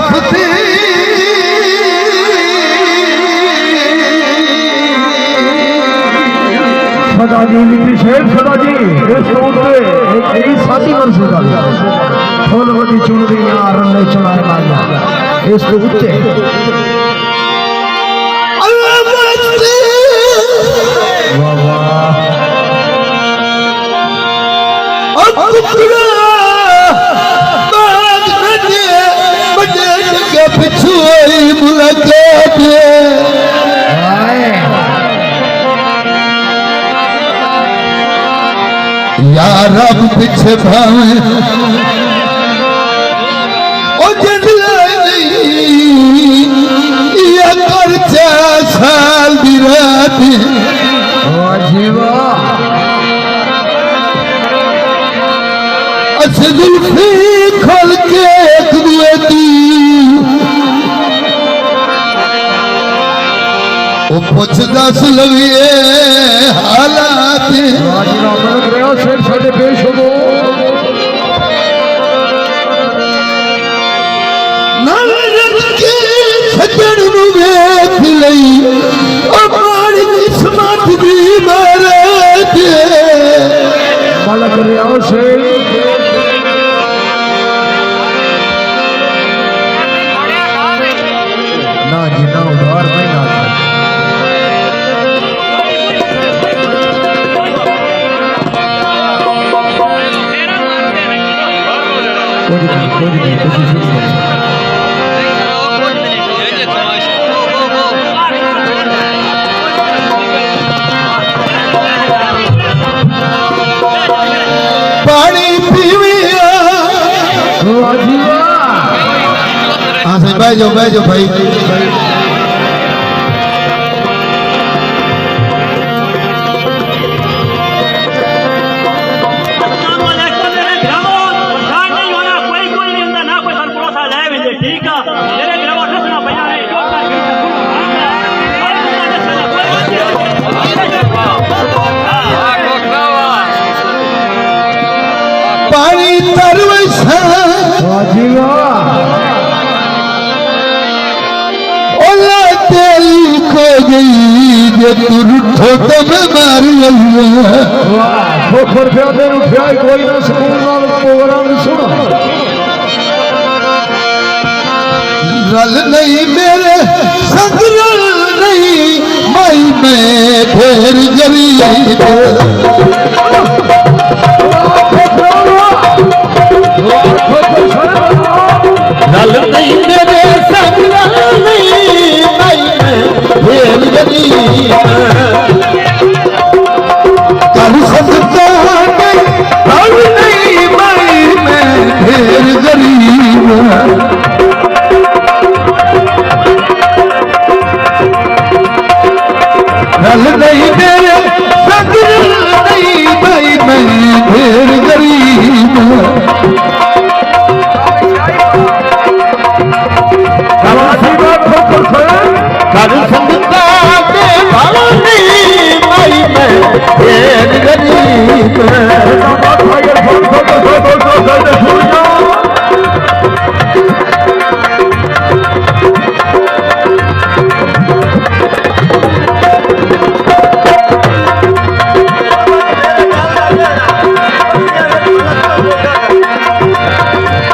वास्ते सदाजी लिखी शेर सदाजी इस उठे एक साथी मन सदाजी फूल वडी चुनरी यार ने चढ़ाए माया इस उठे वाह वाह पिछुआई मुलाकात यार अब पीछे भावे या कर 4 साल दी रात जुल्फी खोल के एक दुए दी वो पुछ दस लगिए हालात पेश हो सजन वेख लई माड़ी किस्मत दी मारे मलक रहा से ना जी ना उधार नहीं आता पानी पीवी हाँ सही बह जाओ भाई पानी तरवैसा ओला तेरी को गई जे तू रूठो तो मैं मार खोखर प्यादे उठा कोई ना सुकून नाल प्रोग्राम सुनो रल नहीं मेरे संग रल नहीं माई मैं ढेर गरीब रल नहीं मेरे संग रल नहीं माई मैं ढेर गरीब कर सकता नहीं रल नहीं माई मैं ढेर गरीब रल नहीं मेरे संग रल नहीं माई मैं ढेर गरीब कर सकता के भावनी माई मैं ढेर गरीब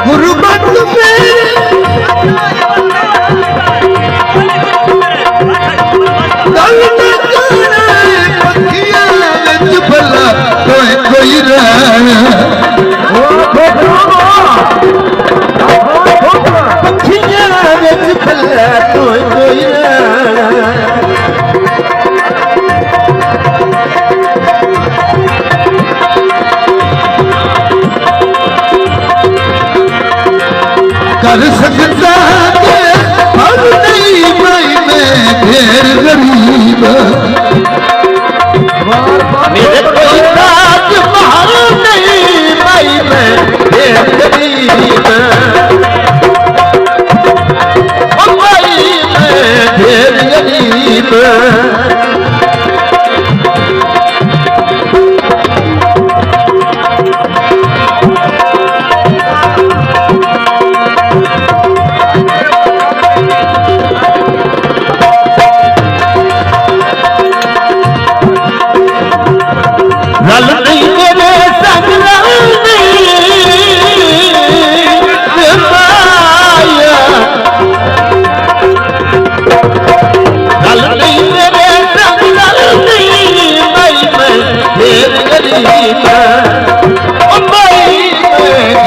गुरुमत में कोई कर सकता है हम नहीं भाई मैं ढेर गरीब मेरे कोई राज बाहर नहीं भाई मैं ढेर गरीब भाई मैं ढेर गरीब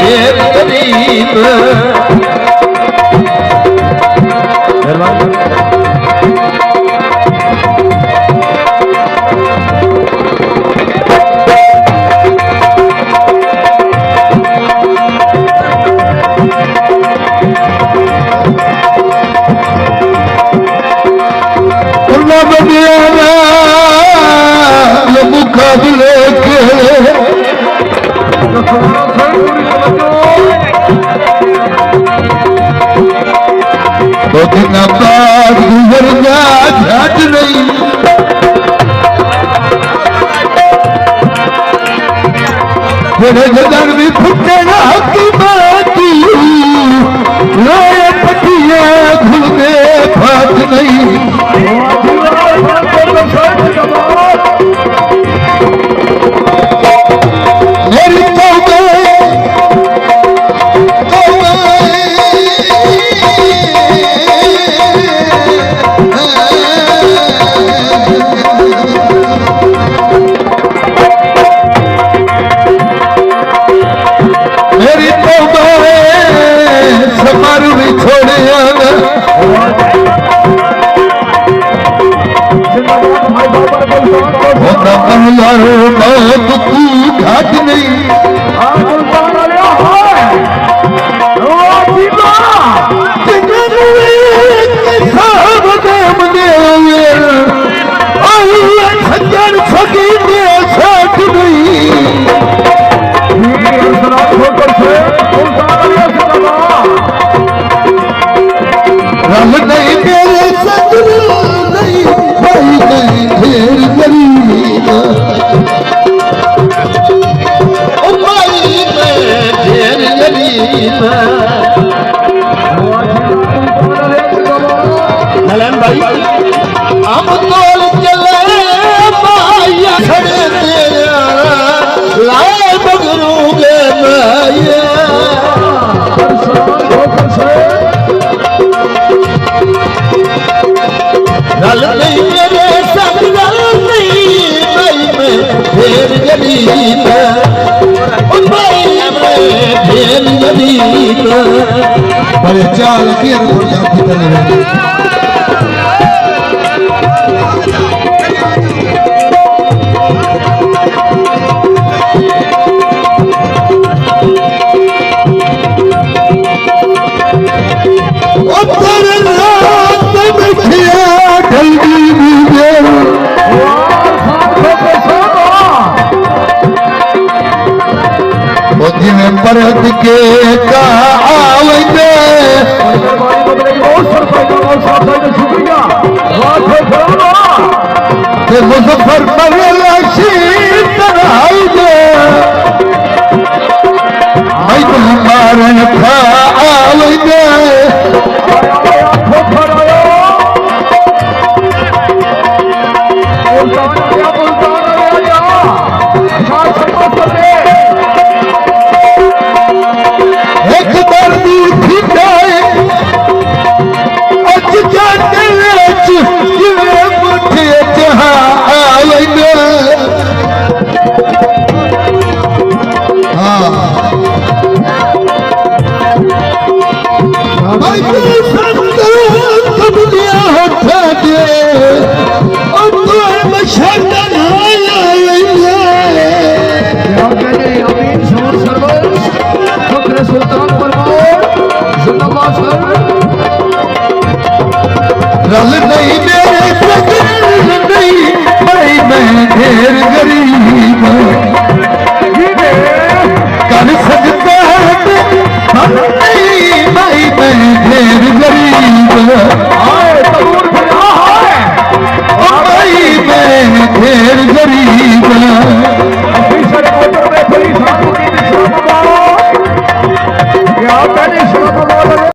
ढेर गरीब मुकाबले के तो दिन बाद गुजर जा झट नहीं तेरे जदन भी फुटे ना की बाती लोए पटिया घुलने फात नहीं मेरी समारू भी छोड़े घाट नहीं रल नहीं मेरे सजन नहीं भाई नहीं ढेर गरीब भाई मैं ढेर गरीब नलन भाई हम तोल चले माया खड़े तेरा लाए बगरू गे माया रल नहीं मेरे संग रल नहीं भाई मैं ढेर गरीब भाई मैं ढेर गरीब बड़े चाल के जाती जिन्हें परत के का आवते मुजफ्फर पर आई दे मैं तुम्हारे था आवते रल नहीं मेरे सजन नहीं भाई मैं ढेर गरीब कर सकता है नहीं भाई मैं ढेर गरीब भाई मैं ढेर गरीब क्या